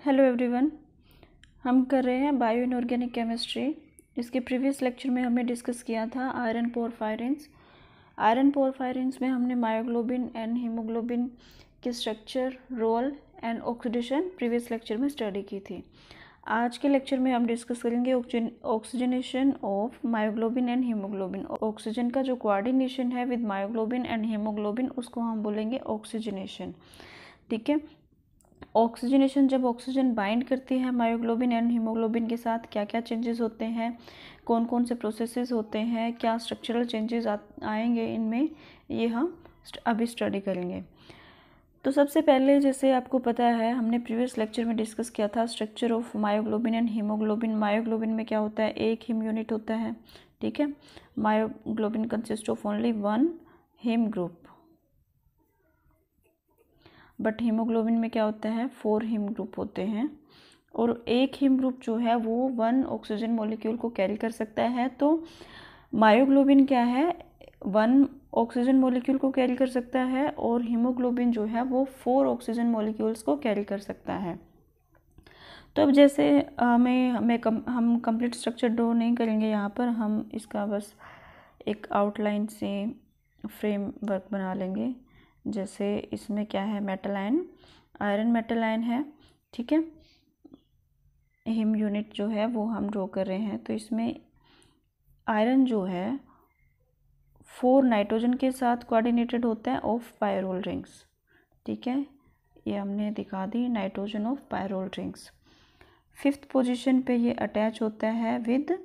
Hello everyone, हम कर रहे हैं बायो इनऑर्गेनिक केमिस्ट्री। इसके प्रीवियस लेक्चर में हमने डिस्कस किया था आयरन पोरफायरिन्स। आयरन पोरफायरिन्स में हमने मायोग्लोबिन एंड हीमोग्लोबिन के structure, role and oxidation previous lecture में स्टडी की थी। आज के लेक्चर में हम डिस्कस करेंगे oxygenation of myoglobin and haemoglobin. Oxygen का जो कोऑर्डिनेशन है विद मायोग्लोबिन एंड हीमोग्लोबिन उसको हम बोलेंगे ऑक्सीजनेशन। ठीक है, ऑक्सीजनेशन, जब ऑक्सीजन बाइंड करती है मायोग्लोबिन एंड हीमोग्लोबिन के साथ क्या क्या चेंजेस होते हैं, कौन कौन से प्रोसेसेस होते हैं, क्या स्ट्रक्चरल चेंजेस आएंगे इनमें, ये हम अभी स्टडी करेंगे। तो सबसे पहले, जैसे आपको पता है, हमने प्रीवियस लेक्चर में डिस्कस किया था structure of myoglobin and haemoglobin. Myoglobin में क्या होता है, एक हीम यूनिट होता है। ठीक है, myoglobin consist of only one haem group, but haemoglobin में क्या होता है, 4 हीम ग्रुप होते हैं। और एक हीम ग्रुप जो है वो 1 ऑक्सीजन मॉलिक्यूल को कैरी कर सकता है। तो मायोग्लोबिन क्या है, 1 ऑक्सीजन मॉलिक्यूल को कैरी कर सकता है और हीमोग्लोबिन जो है वो 4 ऑक्सीजन मॉलिक्यूल्स को कैरी कर सकता है। तो अब जैसे हम कंप्लीट स्ट्रक्चर ड्रॉ नहीं करेंगे यहाँ पर, हम इसका बस एक आउटलाइन से फ्रेमवर्क बना लेंगे। जैसे इसमें क्या है, metal ion, iron metal ion है। ठीक है, हीम यूनिट जो है वो हम ड्रॉ कर रहे हैं। तो इसमें आयरन जो है 4 नाइट्रोजन के साथ कोऑर्डिनेटेड होता है ऑफ पायरोल रिंग्स। ठीक है, ये हमने दिखा दी, nitrogen of pyrrole rings. 5th position पे ये अटैच होता है with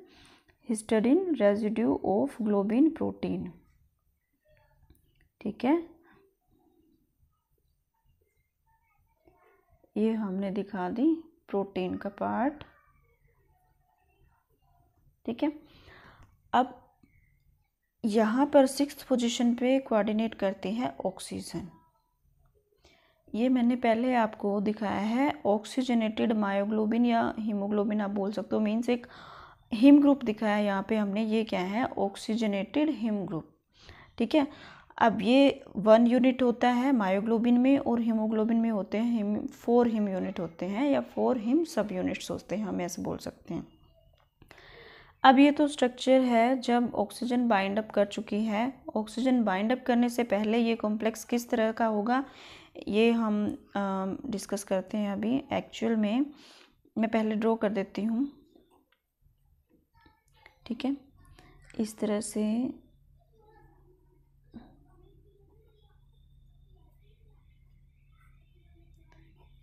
histidine residue of globin protein. ठीक है, ये हमने दिखा दी प्रोटीन का पार्ट। ठीक है, अब यहाँ पर 6th पोजीशन पे कोऑर्डिनेट करते हैं ऑक्सीजन। ये मैंने पहले आपको दिखाया है ऑक्सीजनेटेड मायोग्लोबिन या हीमोग्लोबिन आप बोल सकते हो, मीन्स एक हीम ग्रुप दिखाया है यहाँ पे हमने। ये क्या है, ऑक्सीजनेटेड हीम ग्रुप। ठीक है, अब ये 1 यूनिट होता है मायोग्लोबिन में और हीमोग्लोबिन में होते हैं 4 हीम यूनिट होते हैं या 4 हीम सब यूनिट्स होते हैं, हम ऐसे बोल सकते हैं। अब ये तो स्ट्रक्चर है जब ऑक्सीजन बाइंड अप कर चुकी है। ऑक्सीजन बाइंड अप करने से पहले ये कॉम्प्लेक्स किस तरह का होगा ये हम डिस्कस करते हैं अभी। एक्चुअल में मैं पहले ड्रॉ कर देती हूँ। ठीक है, इस तरह से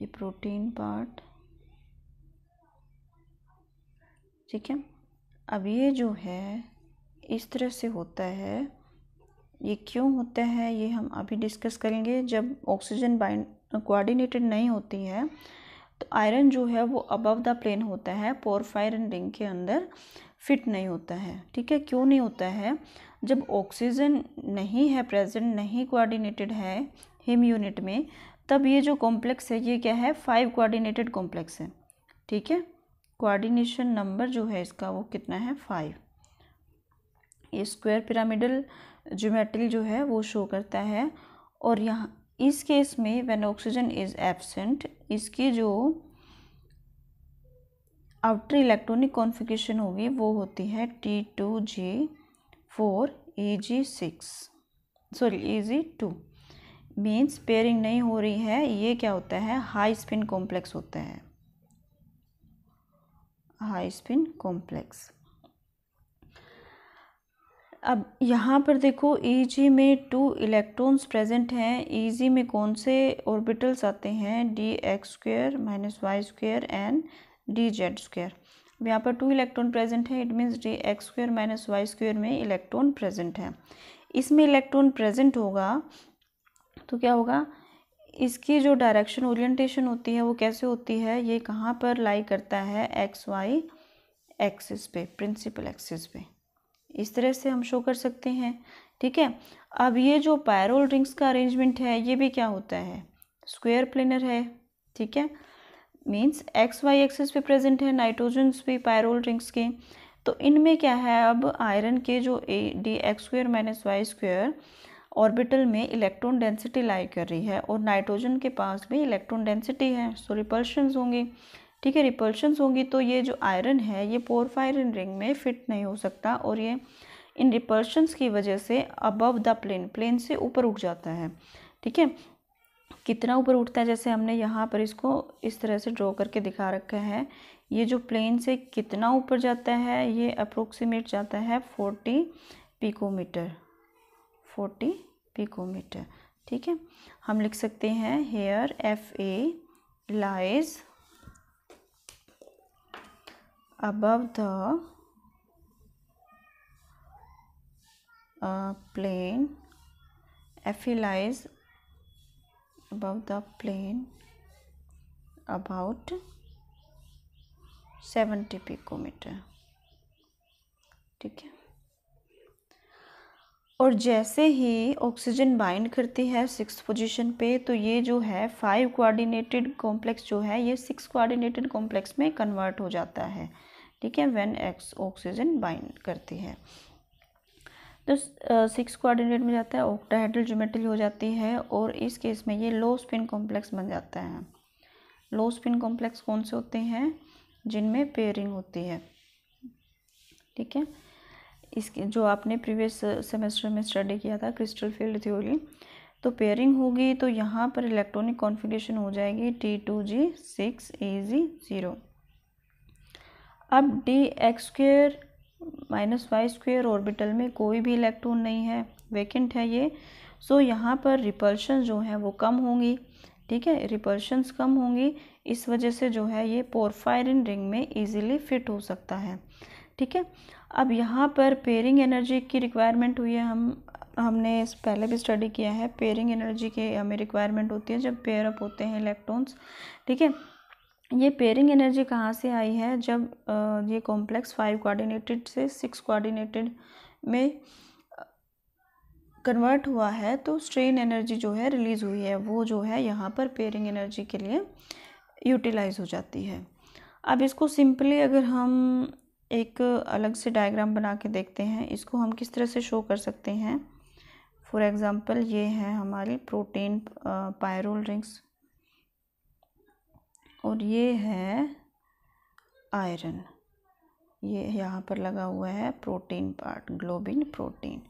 ये प्रोटीन पार्ट। ठीक है, अब ये जो है इस तरह से होता है। ये क्यों होता है ये हम अभी डिस्कस करेंगे। जब ऑक्सीजन बाइंड कोऑर्डिनेटेड नहीं होती है तो आयरन जो है वो अबव द प्लेन होता है, पोरफायरिन रिंग के अंदर फिट नहीं होता है। ठीक है, क्यों नहीं होता है, जब ऑक्सीजन नहीं है प्रेजेंट, नहीं कोऑर्डिनेटेड है हीम यूनिट में, तब ये जो कॉम्प्लेक्स है ये क्या है, 5 कोऑर्डिनेटेड कॉम्प्लेक्स है। ठीक है, कोऑर्डिनेशन नंबर जो है इसका वो कितना है, 5। ये स्क्वायर पिरामिडल ज्योमेट्री जो है वो शो करता है। और यहाँ इस केस में व्हेन ऑक्सीजन इज एब्सेंट, इसकी जो आउटर इलेक्ट्रॉनिक कॉन्फ़िगरेशन होगी वो होती है T2G4 Eg6, sorry Eg2, means pairing नहीं हो रही है। ये क्या होता है, हाई स्पिन कॉम्प्लेक्स होता है, हाई स्पिन कॉम्प्लेक्स। अब यहाँ पर देखो Eg में 2 इलेक्ट्रॉन्स प्रेजेंट हैं। Eg में कौन से ऑर्बिटल्स आते हैं, dx² - y² एंड dz²। अब यहाँ पर 2 इलेक्ट्रॉन प्रेजेंट है, इट मीन्स dx² - y² में इलेक्ट्रॉन प्रेजेंट है। इसमें इलेक्ट्रॉन प्रेजेंट होगा तो क्या होगा, इसकी जो डायरेक्शन ओरिएंटेशन होती है वो कैसे होती है, ये कहाँ पर लाई करता है, xy एक्सिस पे, प्रिंसिपल एक्सिस पे। इस तरह से हम शो कर सकते हैं। ठीक है, अब ये जो पायरोल रिंग्स का अरेंजमेंट है ये भी क्या होता है, स्क्वायर प्लेनर है। ठीक है, मीन्स XY एक्सिस पे प्रेजेंट है नाइट्रोजन्स भी पायरोल रिंग्स के। तो इनमें क्या है, अब आयरन के जो dx² - y² ऑर्बिटल में इलेक्ट्रॉन डेंसिटी लाई कर रही है और नाइट्रोजन के पास भी इलेक्ट्रॉन डेंसिटी है, सो रिपल्शंस होंगी। ठीक है, रिपल्शंस होंगी तो ये जो आयरन है ये पोरफायरिन रिंग में फिट नहीं हो सकता और ये इन रिपल्शंस की वजह से अबव द प्लेन से ऊपर उठ जाता है। ठीक है, कितना ऊपर उठता है, जैसे हमने यहाँ पर इसको इस तरह से ड्रॉ करके दिखा रखा है। ये जो प्लेन से कितना ऊपर जाता है, ये अप्रोक्सीमेट जाता है 40 पिकोमीटर, 40 पिकोमीटर। ठीक है, हम लिख सकते हैं here FA lies above the plane, FA lies above the plane about 70 picometre. ठीक है, और जैसे ही ऑक्सीजन बाइंड करती है 6th पोजीशन पे तो ये जो है 5 कोऑर्डिनेटेड कॉम्प्लेक्स जो है ये 6 कोऑर्डिनेटेड कॉम्प्लेक्स में कन्वर्ट हो जाता है। ठीक है, व्हेन ऑक्सीजन बाइंड करती है तो 6 कोऑर्डिनेट में जाता है, ऑक्टाहेड्रल ज्योमेट्री हो जाती है और इस केस में ये लो स्पिन कॉम्प्लेक्स बन जाता है। लो स्पिन कॉम्प्लेक्स कौन से होते हैं, जिनमें पेयरिंग होती है। ठीक है, इसके जो आपने प्रीवियस सेमेस्टर में स्टडी किया था क्रिस्टल फील्ड थ्योरी, तो पेयरिंग होगी तो यहाँ पर इलेक्ट्रॉनिक कॉन्फिगरेशन हो जाएगी T2G6Ag0। अब dx² -y² ऑर्बिटल में कोई भी इलेक्ट्रॉन नहीं है, वेकेंट है ये, सो यहाँ पर रिपल्शन जो है वो कम होंगी। ठीक है, रिपल्शंस कम होंगी, इस वजह से जो है ये पोरफायरिन रिंग में इजीली फिट हो सकता है। ठीक है, अब यहाँ पर पेयरिंग एनर्जी की रिक्वायरमेंट हुई है, हमने इस पहले भी स्टडी किया है। पेयरिंग एनर्जी की हमें रिक्वायरमेंट होती है जब पेयर अप होते हैं इलेक्ट्रॉन्स। ठीक है, ये पेयरिंग एनर्जी कहाँ से आई है, जब ये कॉम्प्लेक्स 5 कोऑर्डिनेटेड से 6 कोऑर्डिनेटेड में कन्वर्ट हुआ है तो स्ट्रेन एनर्जी जो है रिलीज हुई है, वो जो है यहाँ पर पेयरिंग एनर्जी के लिए यूटिलाइज हो जाती है। अब इसको सिंपली अगर हम एक अलग से डायग्राम बना के देखते हैं, इसको हम किस तरह से शो कर सकते हैं। फॉर एग्जांपल ये है हमारी प्रोटीन पायरोल रिंग्स और ये है आयरन, ये यहाँ पर लगा हुआ है प्रोटीन पार्ट, ग्लोबिन प्रोटीन,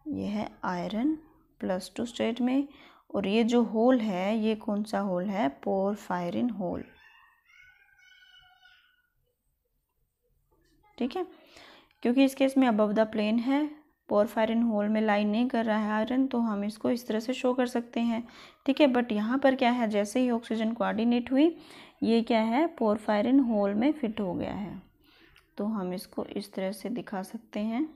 ये है आयरन +2 स्टेट में, और ये जो होल है ये कौन सा होल है, पोरफायरिन होल। ठीक है, क्योंकि इस केस में अबव द प्लेन है, पोरफायरिन होल में लाइन नहीं कर रहा है आयरन, तो हम इसको इस तरह से शो कर सकते हैं। ठीक है, बट यहाँ पर क्या है, जैसे ही ऑक्सीजन कोऑर्डिनेट हुई ये क्या है, पोरफायरिन होल में फिट हो गया है, तो हम इसको इस तरह से दिखा सकते हैं।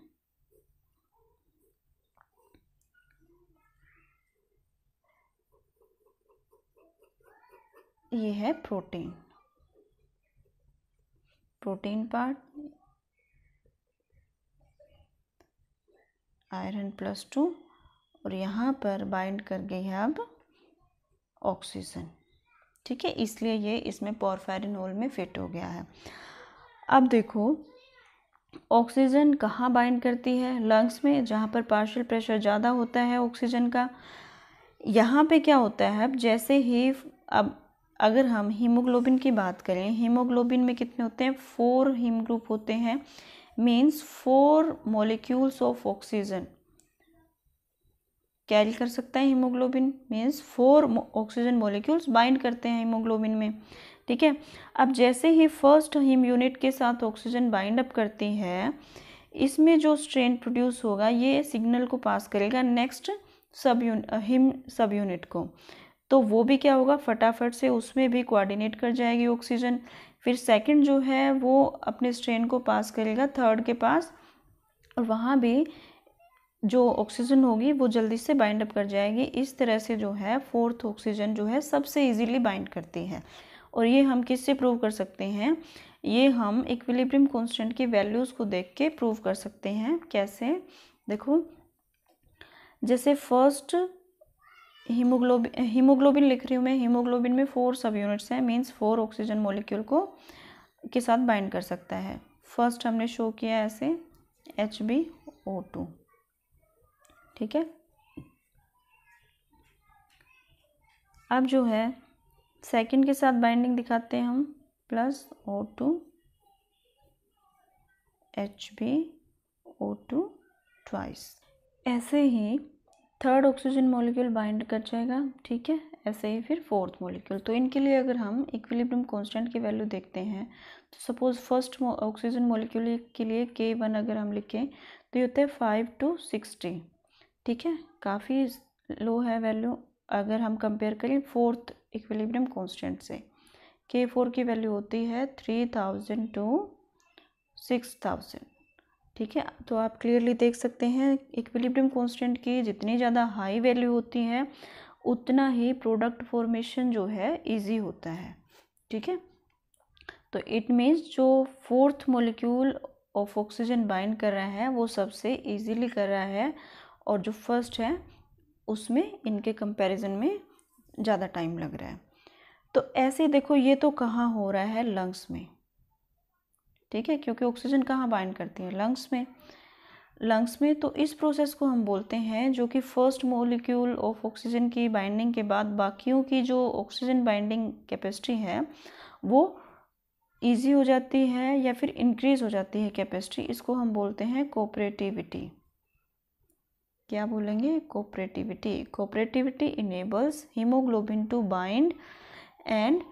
ये है प्रोटीन पार्ट, आयरन +2 और यहाँ पर बाइंड कर गई है अब ऑक्सीजन। ठीक है, इसलिए ये इसमें पोरफायरिन होल में फिट हो गया है। अब देखो ऑक्सीजन कहाँ बाइंड करती है, लंग्स में, जहाँ पर पार्शियल प्रेशर ज़्यादा होता है ऑक्सीजन का। यहाँ पे क्या होता है, अब जैसे ही अब अगर हम हीमोग्लोबिन की बात करें, हीमोग्लोबिन में कितने होते हैं, 4 हीम ग्रुप होते हैं, means 4 molecules of oxygen carry कर सकता है haemoglobin, means 4 oxygen molecules bind करते हैं हीमोग्लोबिन में। ठीक है, अब जैसे ही फर्स्ट हीम यूनिट के साथ ऑक्सीजन बाइंड अप करती है, इसमें जो स्ट्रेन प्रोड्यूस होगा ये सिग्नल को पास करेगा नेक्स्ट हीम सब यूनिट को, तो वो भी क्या होगा, फटाफट से उसमें भी कोऑर्डिनेट कर जाएगी ऑक्सीजन। फिर सेकंड जो है वो अपने स्ट्रेन को पास करेगा थर्ड के पास, और वहाँ भी जो ऑक्सीजन होगी वो जल्दी से बाइंड अप कर जाएगी। इस तरह से जो है फोर्थ ऑक्सीजन जो है सबसे इजीली बाइंड करती है। और ये हम किससे प्रूव कर सकते हैं, ये हम इक्विलिब्रियम कांस्टेंट की वैल्यूज़ को देख के प्रूव कर सकते हैं। कैसे, देखो जैसे फर्स्ट हीमोग्लोबिन लिख रही हूँ मैं, हीमोग्लोबिन में 4 सब यूनिट्स हैं, मीन्स 4 ऑक्सीजन मॉलिक्यूल को के साथ बाइंड कर सकता है। फर्स्ट हमने शो किया ऐसे HbO2, ठीक है। अब जो है सेकंड के साथ बाइंडिंग दिखाते हैं हम, प्लस O2 HbO2 ट्वाइस। ऐसे ही थर्ड ऑक्सीजन मॉलिक्यूल बाइंड कर जाएगा, ठीक है। ऐसे ही फिर फोर्थ मॉलिक्यूल। तो इनके लिए अगर हम इक्विलिब्रियम कांस्टेंट की वैल्यू देखते हैं तो सपोज फर्स्ट ऑक्सीजन मॉलिक्यूल के लिए K1 अगर हम लिखें तो ये होता है 5 to 60, ठीक है, काफ़ी लो है वैल्यू अगर हम कंपेयर करें फोर्थ इक्विलिब्रियम कांस्टेंट से। K4 की वैल्यू होती है 3000 to 6000, ठीक है। तो आप क्लियरली देख सकते हैं इक्विलिब्रियम कांस्टेंट की जितनी ज़्यादा हाई वैल्यू होती है उतना ही प्रोडक्ट फॉर्मेशन जो है इजी होता है, ठीक है। तो इट मीन्स जो fourth molecule of oxygen bind कर रहा है वो सबसे इजीली कर रहा है, और जो फर्स्ट है उसमें इनके कंपैरिजन में ज़्यादा टाइम लग रहा है। तो ऐसे देखो, ये तो कहाँ हो रहा है, लंग्स में, ठीक है, क्योंकि ऑक्सीजन कहाँ बाइंड करती है, लंग्स में। लंग्स में तो इस प्रोसेस को हम बोलते हैं जो कि फर्स्ट मॉलिक्यूल ऑफ ऑक्सीजन की बाइंडिंग के बाद बाकियों की जो ऑक्सीजन बाइंडिंग कैपेसिटी है वो इजी हो जाती है या फिर इंक्रीज हो जाती है कैपेसिटी, इसको हम बोलते हैं कोऑपरेटिविटी। क्या बोलेंगे, cooperativity. Cooperativity enables haemoglobin to bind and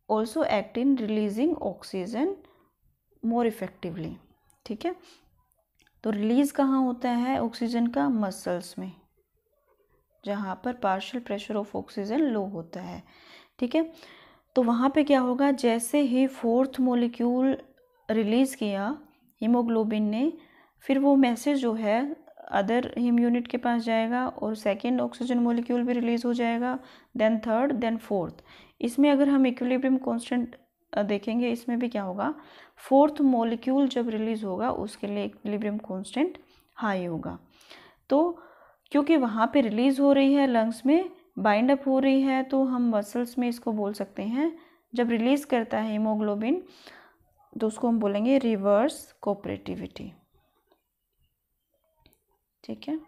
also act in releasing oxygen more effectively, ठीक है। तो रिलीज कहाँ होता है ऑक्सीजन का, मसल्स में, जहाँ पर पार्शियल प्रेशर ऑफ ऑक्सीजन लो होता है, ठीक है। तो वहाँ पे क्या होगा, जैसे ही फोर्थ मॉलिक्यूल रिलीज किया हीमोग्लोबिन ने, फिर वो मैसेज जो है अदर हीम यूनिट के पास जाएगा और सेकेंड ऑक्सीजन मॉलिक्यूल भी रिलीज हो जाएगा, देन थर्ड, देन फोर्थ। इसमें अगर हम इक्विलिब्रियम कांस्टेंट देखेंगे, इसमें भी क्या होगा, फोर्थ मॉलिक्यूल जब रिलीज होगा उसके लिए इक्विलिब्रियम कांस्टेंट हाई होगा। तो क्योंकि वहाँ पे रिलीज हो रही है, लंग्स में बाइंड अप हो रही है, तो हम मसल्स में इसको बोल सकते हैं, जब रिलीज करता है हीमोग्लोबिन तो उसको हम बोलेंगे रिवर्स कोऑपरेटिविटी, ठीक है।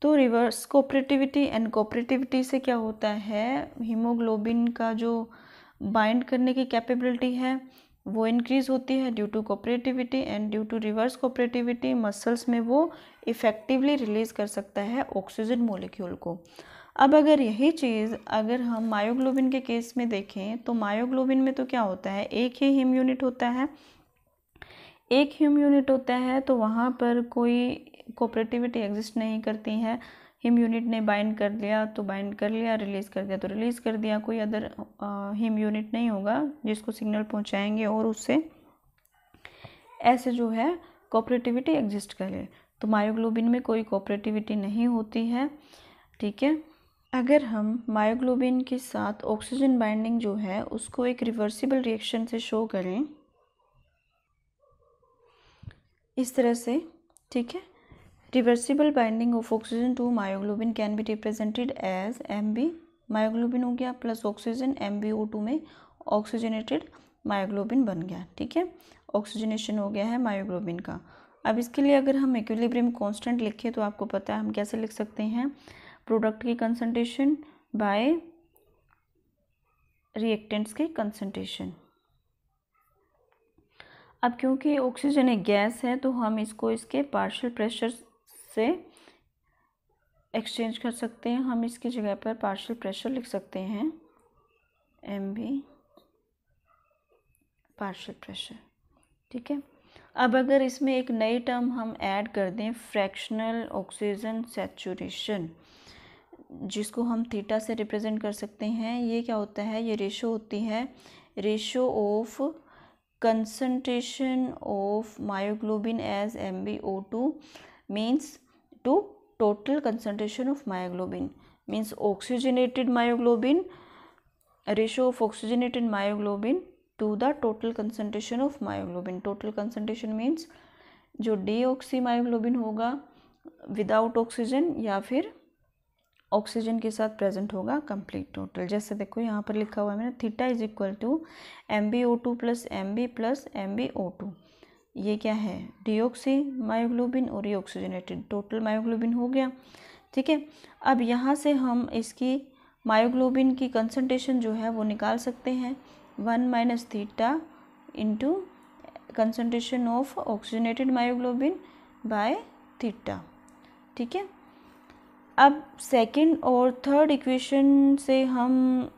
तो रिवर्स कोऑपरेटिविटी एंड कोऑपरेटिविटी से क्या होता है, हीमोग्लोबिन का जो बाइंड करने की कैपेबिलिटी है वो इंक्रीज होती है due to cooperativity, and due to reverse cooperativity muscles में वो इफ़ेक्टिवली रिलीज कर सकता है ऑक्सीजन मॉलिक्यूल को। अब अगर यही चीज़ अगर हम मायोग्लोबिन के केस में देखें तो मायोग्लोबिन में तो क्या होता है, एक ही हीम यूनिट होता है, एक हीम यूनिट होता है, तो वहाँ पर कोई कोऑपरेटिविटी एग्जिस्ट नहीं करती है। हीम यूनिट ने बाइंड कर लिया तो बाइंड कर लिया, रिलीज़ कर दिया तो रिलीज़ कर दिया, कोई अदर हीम यूनिट नहीं होगा जिसको सिग्नल पहुँचाएंगे और उससे ऐसे जो है कोऑपरेटिविटी एग्जिस्ट करे। तो मायोग्लोबिन में कोई कोऑपरेटिविटी नहीं होती है, ठीक है। अगर हम मायोग्लोबिन के साथ ऑक्सीजन बाइंडिंग जो है उसको एक रिवर्सिबल रिएक्शन से शो करें इस तरह से, ठीक है, reversible binding of oxygen to myoglobin can be represented as Mb, myoglobin हो गया प्लस ऑक्सीजन, MbO2 में ऑक्सीजनेटेड मायोग्लोबिन बन गया, ठीक है, ऑक्सीजनेशन हो गया है मायोग्लोबिन का। अब इसके लिए अगर हम इक्विलिब्रियम कांस्टेंट लिखें तो आपको पता है हम कैसे लिख सकते हैं, प्रोडक्ट की कंसंट्रेशन बाय रिएक्टेंट्स की कंसंट्रेशन। अब क्योंकि ऑक्सीजन एक गैस है तो हम इसको इसके पार्शियल प्रेशर से एक्सचेंज कर सकते हैं, हम इसकी जगह पर पार्शियल प्रेशर लिख सकते हैं Mb पार्शियल प्रेशर, ठीक है। अब अगर इसमें एक नई टर्म हम ऐड कर दें, फ्रैक्शनल ऑक्सीजन सैचुरेशन, जिसको हम थीटा से रिप्रेजेंट कर सकते हैं, ये क्या होता है, ये रेशो होती है, ratio of concentration of myoglobin as MbO2 means to total concentration of myoglobin, means oxygenated myoglobin, ratio of oxygenated myoglobin to the total concentration of myoglobin. total concentration means जो deoxy myoglobin होगा without oxygen या फिर oxygen के साथ present होगा complete total. जैसे देखो यहाँ पर लिखा हुआ है मैंने, theta is equal to MbO2 plus Mb plus MbO2, ये क्या है, डीऑक्सी मायोग्लोबिन, और ये ऑक्सीजनेटेड, टोटल मायोग्लोबिन हो गया। ठीक है, अब यहाँ से हम इसकी मायोग्लोबिन की कंसंट्रेशन जो है वो निकाल सकते हैं, 1 minus theta into concentration of oxygenated myoglobin by theta. ठीक है, अब सेकंड और थर्ड इक्वेशन से हम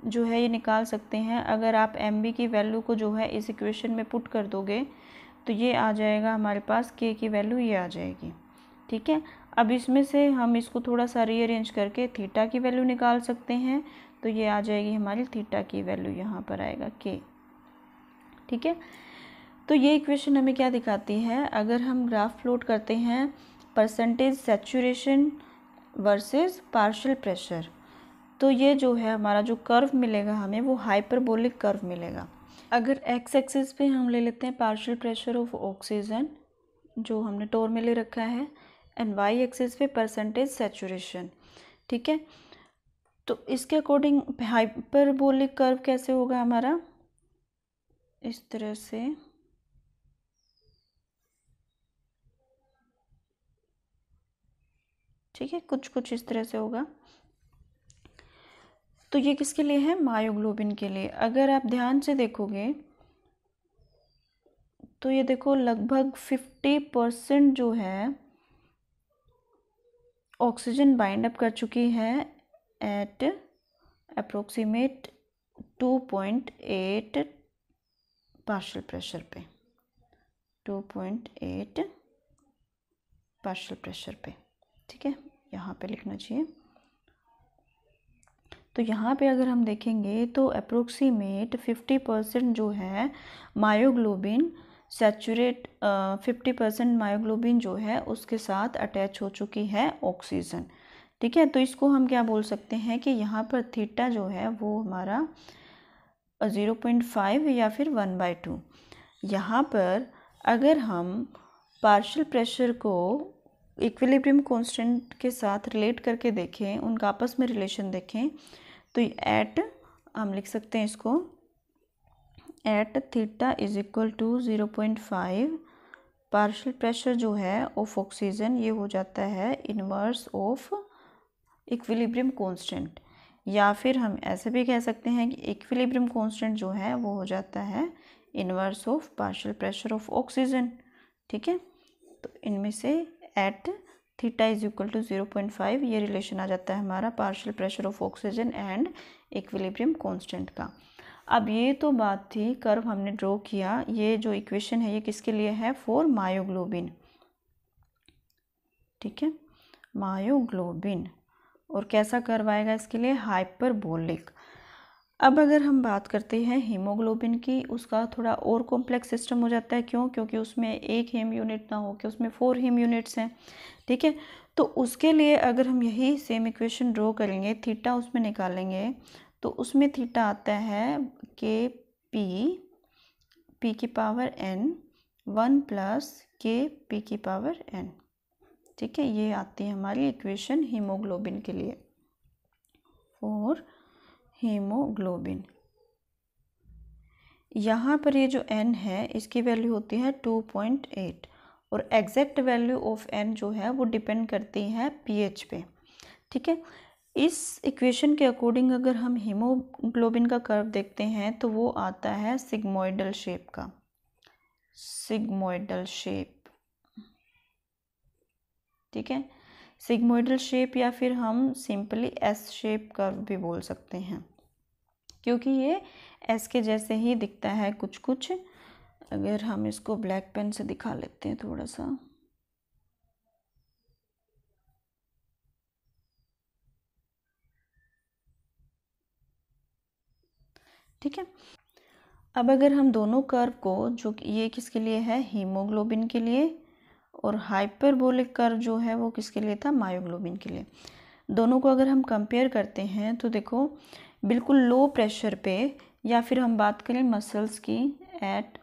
जो है ये निकाल सकते हैं। अगर आप MB की वैल्यू को जो है इस इक्वेशन में पुट कर दोगे तो ये आ जाएगा हमारे पास, K की वैल्यू ये आ जाएगी। ठीक है, अब इसमें से हम इसको थोड़ा सा रीअरेंज करके थीटा की वैल्यू निकाल सकते हैं, तो ये आ जाएगी हमारी थीटा की वैल्यू, यहाँ पर आएगा K। ठीक है, तो ये इक्वेशन हमें क्या दिखाती है, अगर हम ग्राफ प्लॉट करते हैं percentage saturation versus partial pressure, तो ये जो है हमारा जो कर्व मिलेगा हमें वो हाइपरबोलिक कर्व मिलेगा। अगर एक्स एक्सिस पे हम ले लेते हैं पार्शियल प्रेशर ऑफ ऑक्सीजन जो हमने टोर में ले रखा है, एंड वाई एक्सिस पे परसेंटेज सैचुरेशन। ठीक है, तो इसके अकॉर्डिंग हाइपरबोलिक कर्व कैसे होगा हमारा, इस तरह से। ठीक है, कुछ कुछ इस तरह से होगा। तो ये किसके लिए है, मायोग्लोबिन के लिए। अगर आप ध्यान से देखोगे तो ये देखो लगभग 50% जो है ऑक्सीजन बाइंड अप कर चुकी है एट अप्रोक्सीमेट 2.8 पार्शियल प्रेशर पे, 2.8 पार्शियल प्रेशर पे। ठीक है, यहाँ पे लिखना चाहिए। तो यहाँ पे अगर हम देखेंगे तो अप्रोक्सीमेट 50% जो है मायोग्लोबिन सैचुरेट 50% मायोग्लोबिन जो है उसके साथ अटैच हो चुकी है ऑक्सीजन। ठीक है, तो इसको हम क्या बोल सकते हैं कि यहाँ पर थीटा जो है वो हमारा 0.5 या फिर 1/2। यहाँ पर अगर हम पार्शियल प्रेशर को इक्विलिब्रियम कांस्टेंट के साथ रिलेट करके देखें, उनका आपस में रिलेशन देखें, तो एट हम लिख सकते हैं इसको, at theta is equal to 0.5 partial pressure जो है ऑफ ऑक्सीजन ये हो जाता है इनवर्स ऑफ इक्विलिब्रियम कांस्टेंट, या फिर हम ऐसे भी कह सकते हैं कि इक्विलिब्रियम कांस्टेंट जो है वो हो जाता है inverse of partial pressure of oxygen. ठीक है, तो इनमें से at theta is equal to 0.5 ये रिलेशन आ जाता है हमारा partial pressure of oxygen and equilibrium constant का। अब ये तो बात थी, कर्व हमने ड्रॉ किया, ये जो इक्वेशन है ये किसके लिए है, फॉर मायोग्लोबिन। ठीक है, मायोग्लोबिन, और कैसा कर्व आएगा इसके लिए, हाइपरबोलिक। अब अगर हम बात करते हैं हीमोग्लोबिन की, उसका थोड़ा और कॉम्प्लेक्स सिस्टम हो जाता है। क्यों, क्योंकि उसमें एक हीम यूनिट ना हो के उसमें 4 हीम यूनिट्स हैं। ठीक है, तो उसके लिए अगर हम यही सेम इक्वेशन ड्रॉ करेंगे, थीटा उसमें निकालेंगे, तो उसमें थीटा आता है के पी की पावर n 1 प्लस के पी की पावर n। ठीक है, ये आती है हमारी इक्वेशन हीमोग्लोबिन के लिए, फॉर हीमोग्लोबिन। यहाँ पर ये जो n है इसकी वैल्यू होती है 2.8, और एग्जैक्ट वैल्यू ऑफ n जो है वो डिपेंड करती है pH पे। ठीक है, इस इक्वेशन के अकॉर्डिंग अगर हम हीमोग्लोबिन का कर्व देखते हैं तो वो आता है सिग्मोइडल शेप का, सिग्मोइडल शेप। ठीक है, सिग्मोइडल शेप, या फिर हम सिंपली एस शेप कर्व भी बोल सकते हैं, क्योंकि ये एस के जैसे ही दिखता है कुछ कुछ। अगर हम इसको ब्लैक पेन से दिखा लेते हैं थोड़ा सा, ठीक है। अब अगर हम दोनों कर्व को, जो ये किसके लिए है, हीमोग्लोबिन के लिए, और हाइपरबोलिक कर्व जो है वो किसके लिए था, मायोग्लोबिन के लिए, दोनों को अगर हम कंपेयर करते हैं तो देखो बिल्कुल लो प्रेशर पे, या फिर हम बात करें मसल्स की, एट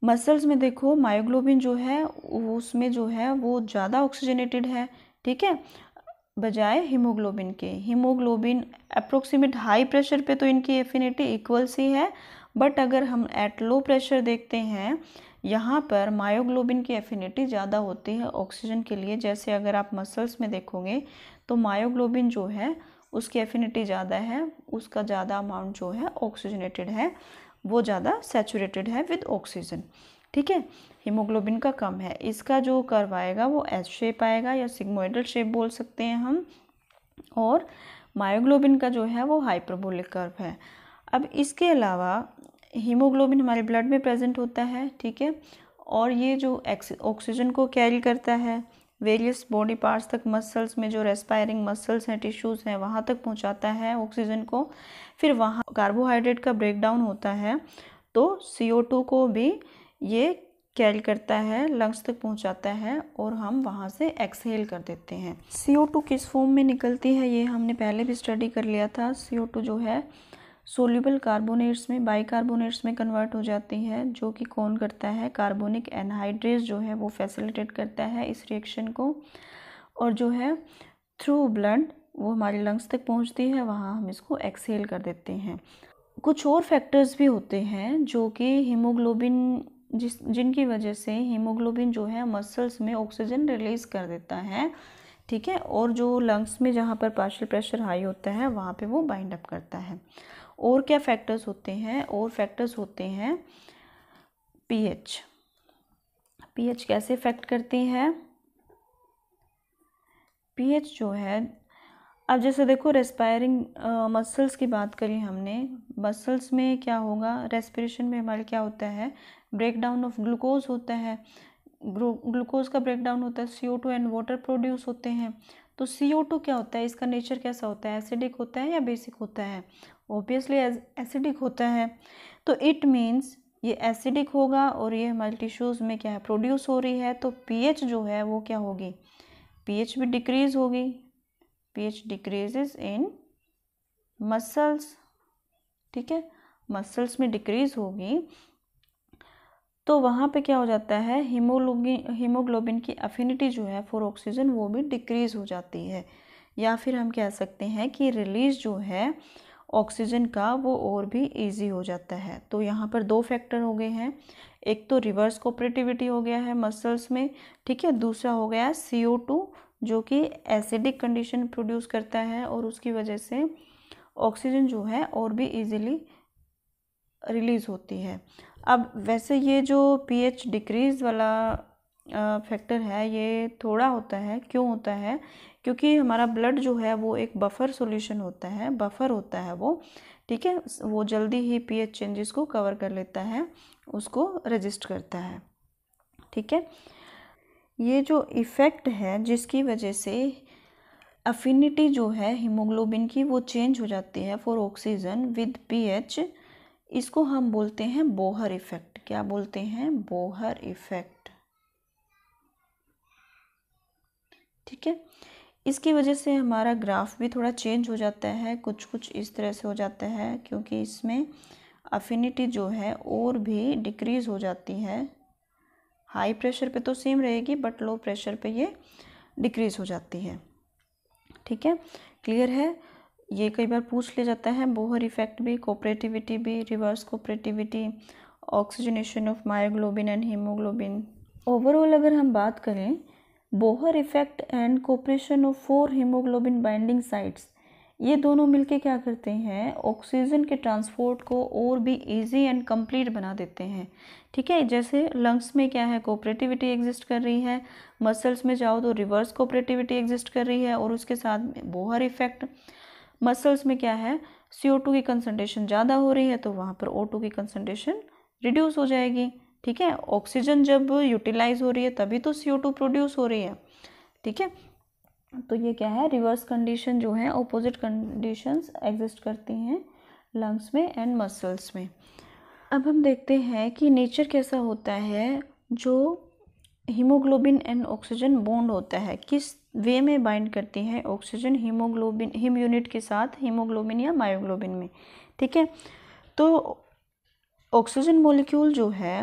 मसल्स में देखो मायोग्लोबिन जो है उसमें जो है वो ज़्यादा ऑक्सीजनेटेड है। ठीक है, बजाय हीमोग्लोबिन के। हीमोग्लोबिन अप्रोक्सीमेट हाई प्रेशर पे तो इनकी एफिनिटी इक्वल सी है, बट अगर हम एट लो प्रेशर देखते हैं, यहाँ पर मायोग्लोबिन की एफिनिटी ज़्यादा होती है ऑक्सीजन के लिए। जैसे अगर आप मसल्स में देखोगे तो मायोग्लोबिन जो है उसकी एफिनिटी ज़्यादा है, उसका ज़्यादा अमाउंट जो है ऑक्सीजनेटेड है, वो ज़्यादा सैचुरेटेड है विद ऑक्सीजन। ठीक है, हीमोग्लोबिन का कम है। इसका जो कर्व आएगा वो एस शेप आएगा या सिग्मोइडल शेप बोल सकते हैं हम, और मायोग्लोबिन का जो है वो हाइपरबोलिक कर्व है। अब इसके अलावा हीमोग्लोबिन हमारे ब्लड में प्रेजेंट होता है, ठीक है, और ये जो ऑक्सीजन को कैरी करता है वेरियस बॉडी पार्ट्स तक, मसल्स में जो रेस्पायरिंग मसल्स हैं, टिश्यूज़ हैं, वहाँ तक पहुँचाता है ऑक्सीजन को। फिर वहाँ कार्बोहाइड्रेट का ब्रेकडाउन होता है तो CO2 को भी ये कैरी करता है, लंग्स तक पहुँचाता है और हम वहाँ से एक्सहेल कर देते हैं। CO2 किस फॉर्म में निकलती है ये हमने पहले भी स्टडी कर लिया था। CO2 जो है सोल्यूबल कार्बोनेट्स में, बाइकार्बोनेट्स में कन्वर्ट हो जाती है, जो कि कौन करता है, कार्बोनिक एनहाइड्रेज जो है वो फैसिलिटेट करता है इस रिएक्शन को, और जो है थ्रू ब्लड वो हमारे लंग्स तक पहुंचती है, वहाँ हम इसको एक्सहेल कर देते हैं। कुछ और फैक्टर्स भी होते हैं जो कि हीमोग्लोबिन जिनकी वजह से हीमोग्लोबिन जो है मसल्स में ऑक्सीजन रिलीज़ कर देता है, ठीक है, और जो लंग्स में जहाँ पर पार्शियल प्रेशर हाई होता है वहाँ पे वो बाइंड अप करता है। और क्या फैक्टर्स होते हैं, और फैक्टर्स होते हैं पीएच। पीएच कैसे इफेक्ट करती है, पीएच जो है, अब जैसे देखो रेस्पायरिंग मसल्स की बात करी हमने, मसल्स में क्या होगा, रेस्पिरेशन में हमारे क्या होता है, ब्रेक डाउन ऑफ ग्लूकोज होता है, ग्लूकोज का ब्रेक डाउन होता है, CO2 एंड वाटर प्रोड्यूस होते हैं। तो CO2 क्या होता है, इसका नेचर कैसा होता है, एसिडिक होता है या बेसिक होता है, ऑब्वियसली एसिडिक होता है। तो इट मीन्स ये एसिडिक होगा और ये हमारे टिश्यूज़ में क्या है, प्रोड्यूस हो रही है, तो पीएच जो है वो क्या होगी, पीएच भी डिक्रीज होगी, पीएच डिक्रीजेस इन मसल्स, ठीक है, मसल्स में डिक्रीज होगी तो वहाँ पे क्या हो जाता है, हीमोग्लोबिन की अफिनिटी जो है फॉर ऑक्सीजन वो भी डिक्रीज हो जाती है, या फिर हम कह सकते हैं कि रिलीज जो है ऑक्सीजन का वो और भी इजी हो जाता है। तो यहाँ पर दो फैक्टर हो गए हैं, एक तो रिवर्स कोऑपरेटिविटी हो गया है मसल्स में, ठीक है, दूसरा हो गया CO2 जो कि एसिडिक कंडीशन प्रोड्यूस करता है और उसकी वजह से ऑक्सीजन जो है और भी इजीली रिलीज़ होती है। अब वैसे ये जो पीएच डिक्रीज़ वाला फैक्टर है ये थोड़ा होता है, क्यों होता है, क्योंकि हमारा ब्लड जो है वो एक बफर सॉल्यूशन होता है, बफर होता है वो, ठीक है, वो जल्दी ही पीएच चेंजेस को कवर कर लेता है, उसको रजिस्ट करता है, ठीक है। ये जो इफ़ेक्ट है जिसकी वजह से अफिनिटी जो है हीमोग्लोबिन की वो चेंज हो जाती है फॉर ऑक्सीजन विद पीएच, इसको हम बोलते हैं बोहर इफेक्ट। क्या बोलते हैं, बोहर इफेक्ट, ठीक है। इसकी वजह से हमारा ग्राफ भी थोड़ा चेंज हो जाता है, कुछ कुछ इस तरह से हो जाता है, क्योंकि इसमें अफिनिटी जो है और भी डिक्रीज़ हो जाती है। हाई प्रेशर पे तो सेम रहेगी बट लो प्रेशर पे ये डिक्रीज़ हो जाती है, ठीक है, क्लियर है। ये कई बार पूछ लिया जाता है, बोहर इफेक्ट भी, कोऑपरेटिविटी भी, reverse cooperativity, oxygenation of myoglobin and haemoglobin. Overall अगर हम बात करें Bohr effect and cooperation of 4 haemoglobin binding sites, ये दोनों मिलके क्या करते हैं, ऑक्सीजन के ट्रांसपोर्ट को और भी इजी एंड कंप्लीट बना देते हैं, ठीक है। जैसे लंग्स में क्या है, कोऑपरेटिविटी एग्जिस्ट कर रही है, मसल्स में जाओ तो रिवर्स कोऑपरेटिविटी एग्जिस्ट कर रही है, और उसके साथ बोहर इफेक्ट। मसल्स में क्या है, CO2 की कंसंट्रेशन ज़्यादा हो रही है तो वहाँ पर O2 की कंसंट्रेशन रिड्यूस हो जाएगी, ठीक है। ऑक्सीजन जब यूटिलाइज हो रही है तभी तो CO2 प्रोड्यूस हो रही है, ठीक है। तो ये क्या है, रिवर्स कंडीशन जो है, ऑपोजिट कंडीशंस एग्जिस्ट करती हैं लंग्स में एंड मसल्स में। अब हम देखते हैं कि नेचर कैसा होता है जो हीमोग्लोबिन एंड ऑक्सीजन बॉन्ड होता है, किस वे में बाइंड करती है ऑक्सीजन हीमोग्लोबिन, हीम यूनिट के साथ हीमोग्लोबिन या मायोग्लोबिन में, ठीक है। तो ऑक्सीजन मॉलिक्यूल जो है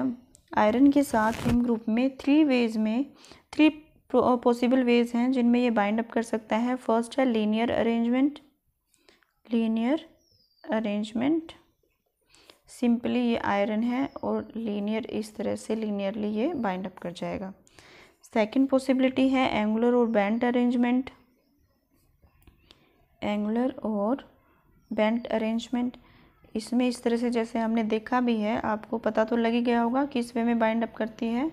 आयरन के साथ हिम ग्रुप में 3 वेज में, 3 पॉसिबल वेज हैं जिनमें ये बाइंड अप कर सकता है। फर्स्ट है linear arrangement, linear arrangement. Simply ये आयरन है और लीनियर इस तरह से लीनियरली ये बाइंड अप कर जाएगा। सेकंड पॉसिबिलिटी है एंगुलर और बेंट अरेंजमेंट। एंगुलर और बेंट अरेंजमेंट, इसमें इस तरह से जैसे हमने देखा भी है, आपको पता तो लग ही गया होगा कि इस वे में बाइंड अप करती है।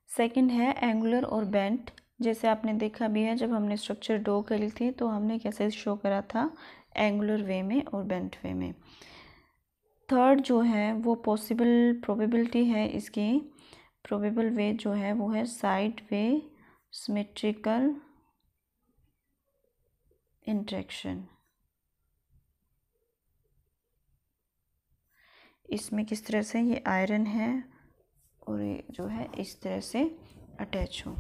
सेकंड है एंगुलर और बेंट, जैसे आपने देखा भी है जब हमने स्ट्रक्चर ड्रॉ करी थी तो हमने कैसे शो करा था, एंगुलर वे में और बेंट वे में। थर्ड जो है वो पॉसिबल प्रोबेबिलिटी है इसकी, प्रोबेबल वे जो है वो है साइड वे सिमेट्रिकल इंटरेक्शन। इसमें किस तरह से ये आयरन है और ये जो है इस तरह से अटैच हो।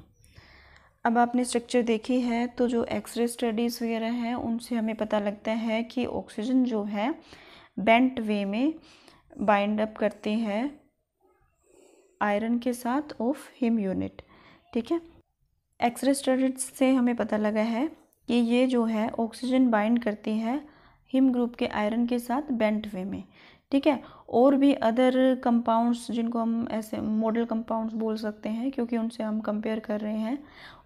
अब आपने स्ट्रक्चर देखी है तो जो एक्सरे स्टडीज़ वगैरह हैं उनसे हमें पता लगता है कि ऑक्सीजन जो है बेंट वे में बाइंड अप करती है आयरन के साथ ऑफ हिम यूनिट। ठीक है, एक्सरे स्टडीज से हमें पता लगा है कि ये जो है ऑक्सीजन बाइंड करती है हिम ग्रुप के आयरन के साथ बेंट वे में। ठीक है, और भी अदर कंपाउंड्स जिनको हम ऐसे मॉडल कंपाउंड्स बोल सकते हैं क्योंकि उनसे हम कंपेयर कर रहे हैं,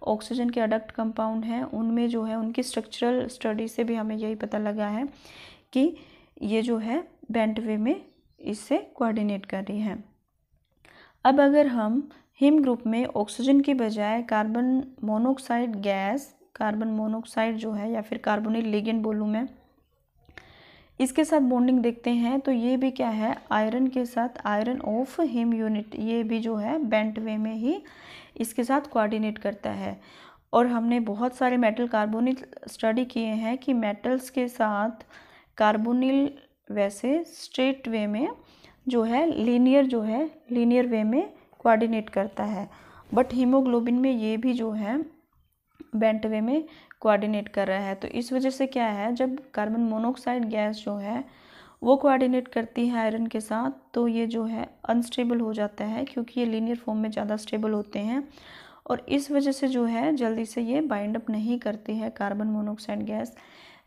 ऑक्सीजन के अडक्ट कंपाउंड हैं, उनमें जो है उनकी स्ट्रक्चरल स्टडी से भी हमें यही पता लगा है कि ये जो है बेंट वे में इससे कोऑर्डिनेट कर रही है। अब अगर हम हिम ग्रुप में ऑक्सीजन की बजाय carbon monoxide gas, carbon monoxide जो है या फिर कार्बोनिल लिगेंड बोलूँ मैं, इसके साथ बॉन्डिंग देखते हैं तो ये भी क्या है, आयरन के साथ आयरन ऑफ हिम यूनिट, ये भी जो है बेंट वे में ही इसके साथ कोऑर्डिनेट करता है। और हमने बहुत सारे मेटल कार्बोनिल स्टडी किए हैं कि मेटल्स के साथ कार्बोनिल वैसे स्ट्रेट वे में जो है लीनियर वे में कोऑर्डिनेट करता है, बट हीमोग्लोबिन में ये भी जो है बेंट वे में कोऑर्डिनेट कर रहा है। तो इस वजह से क्या है, जब कार्बन मोनोऑक्साइड गैस जो है वो कोऑर्डिनेट करती है आयरन के साथ तो ये जो है अनस्टेबल हो जाता है क्योंकि ये लीनियर फॉर्म में ज़्यादा स्टेबल होते हैं और इस वजह से जो है जल्दी से ये बाइंड अप नहीं करती है कार्बन मोनोऑक्साइड गैस।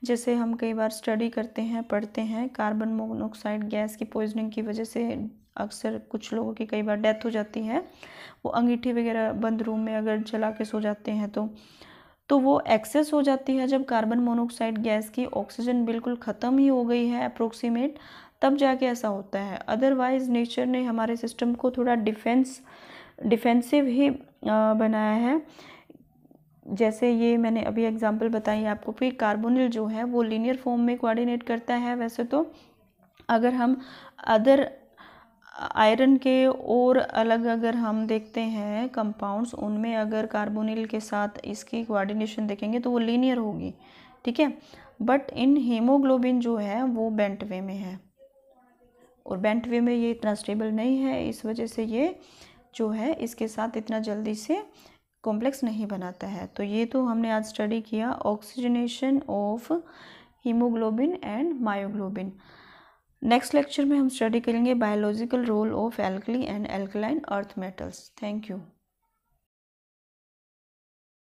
जैसे हम कई बार स्टडी करते हैं, पढ़ते हैं, कार्बन मोनोऑक्साइड गैस की पॉइजनिंग की वजह से अक्सर कुछ लोगों की कई बार डेथ हो जाती है। वो अंगीठी वगैरह बंद रूम में अगर जला के सो जाते हैं तो वो एक्सेस हो जाती है जब कार्बन मोनोऑक्साइड गैस की ऑक्सीजन बिल्कुल ख़त्म ही हो गई है अप्रोक्सीमेट, तब जाके ऐसा होता है। अदरवाइज़ नेचर ने हमारे सिस्टम को थोड़ा डिफेंसिव ही बनाया है। जैसे ये मैंने अभी एग्जांपल बताई आपको कि कार्बोनिल जो है वो लीनियर फॉर्म में कोऑर्डिनेट करता है वैसे तो, अगर हम अदर आयरन के और अलग अगर हम देखते हैं कंपाउंड्स, उनमें अगर कार्बोनिल के साथ इसकी कोऑर्डिनेशन देखेंगे तो वो लीनियर होगी। ठीक है, बट इन हीमोग्लोबिन जो है वो बेंट वे में है और बेंट वे में ये इतना स्टेबल नहीं है, इस वजह से ये जो है इसके साथ इतना जल्दी से कॉम्प्लेक्स नहीं बनाता है। तो ये तो हमने आज स्टडी किया oxygenation of haemoglobin and myoglobin. Next lecture में हम स्टडी करेंगे biological role of alkali and alkaline earth metals. Thank you.